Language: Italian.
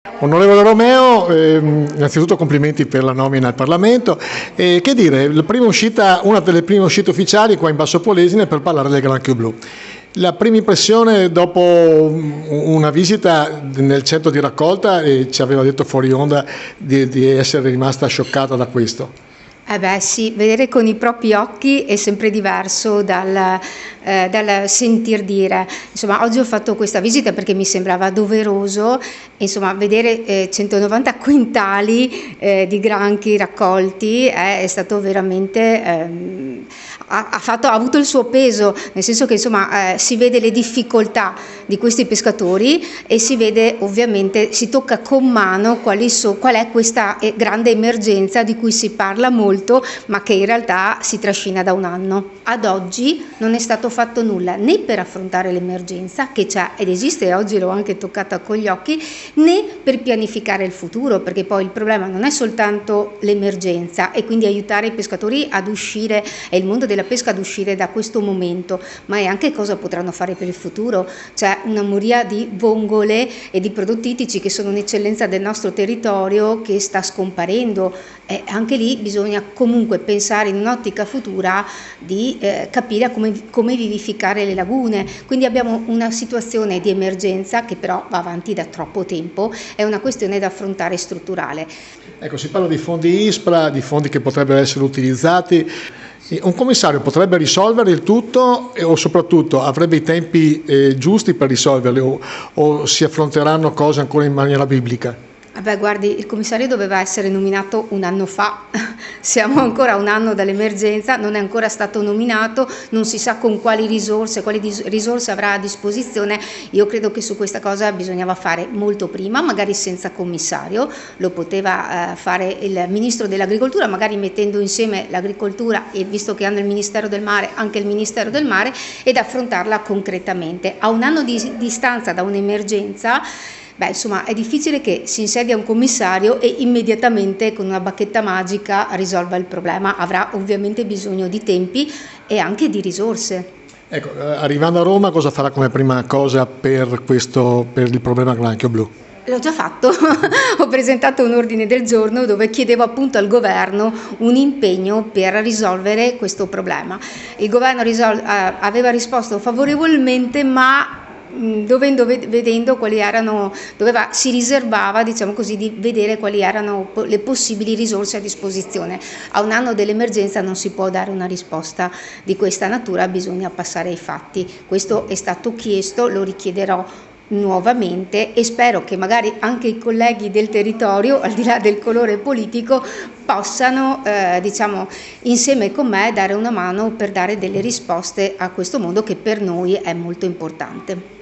Onorevole Romeo, innanzitutto complimenti per la nomina al Parlamento. Che dire, una delle prime uscite ufficiali qua in Basso Polesine per parlare del granchio blu. La prima impressione dopo una visita nel centro di raccolta, ci aveva detto fuori onda di essere rimasta scioccata da questo. Eh beh sì, vedere con i propri occhi è sempre diverso dal sentir dire. Insomma, oggi ho fatto questa visita perché mi sembrava doveroso, insomma, vedere 190 quintali di granchi raccolti è stato veramente, ha avuto il suo peso, nel senso che insomma si vede le difficoltà di questi pescatori e si vede ovviamente, si tocca con mano qual è questa grande emergenza di cui si parla molto, ma che in realtà si trascina da un anno. Ad oggi non è stato fatto nulla né per affrontare l'emergenza che c'è ed esiste, e oggi l'ho anche toccata con gli occhi, né per pianificare il futuro, perché poi il problema non è soltanto l'emergenza e quindi aiutare i pescatori ad uscire e il mondo della pesca ad uscire da questo momento, ma è anche cosa potranno fare per il futuro. C'è una moria di vongole e di prodotti ittici che sono un'eccellenza del nostro territorio che sta scomparendo, e anche lì bisogna comunque pensare in un'ottica futura di capire come vivificare le lagune. Quindi abbiamo una situazione di emergenza che però va avanti da troppo tempo, è una questione da affrontare strutturale. Ecco, si parla di fondi ISPRA, di fondi che potrebbero essere utilizzati. Un commissario potrebbe risolvere il tutto o soprattutto avrebbe i tempi giusti per risolverli o si affronteranno cose ancora in maniera biblica? Beh, guardi, il commissario doveva essere nominato un anno fa, siamo ancora a un anno dall'emergenza, non è ancora stato nominato, non si sa con quali risorse avrà a disposizione. Io credo che su questa cosa bisognava fare molto prima, magari senza commissario, lo poteva fare il Ministro dell'Agricoltura, magari mettendo insieme l'agricoltura e, visto che hanno il Ministero del Mare, anche il Ministero del Mare, ed affrontarla concretamente. A un anno di distanza da un'emergenza, beh, insomma, è difficile che si insedia un commissario e immediatamente con una bacchetta magica risolva il problema. Avrà ovviamente bisogno di tempi e anche di risorse. Ecco, arrivando a Roma, cosa farà come prima cosa per il problema granchio blu? L'ho già fatto, ho presentato un ordine del giorno dove chiedevo appunto al governo un impegno per risolvere questo problema. Il governo aveva risposto favorevolmente, ma vedendo quali erano, si riservava, diciamo così, di vedere quali erano le possibili risorse a disposizione. A un anno dell'emergenza non si può dare una risposta di questa natura, bisogna passare ai fatti. Questo è stato chiesto, lo richiederò nuovamente e spero che magari anche i colleghi del territorio, al di là del colore politico, possano diciamo insieme con me dare una mano per dare delle risposte a questo mondo che per noi è molto importante.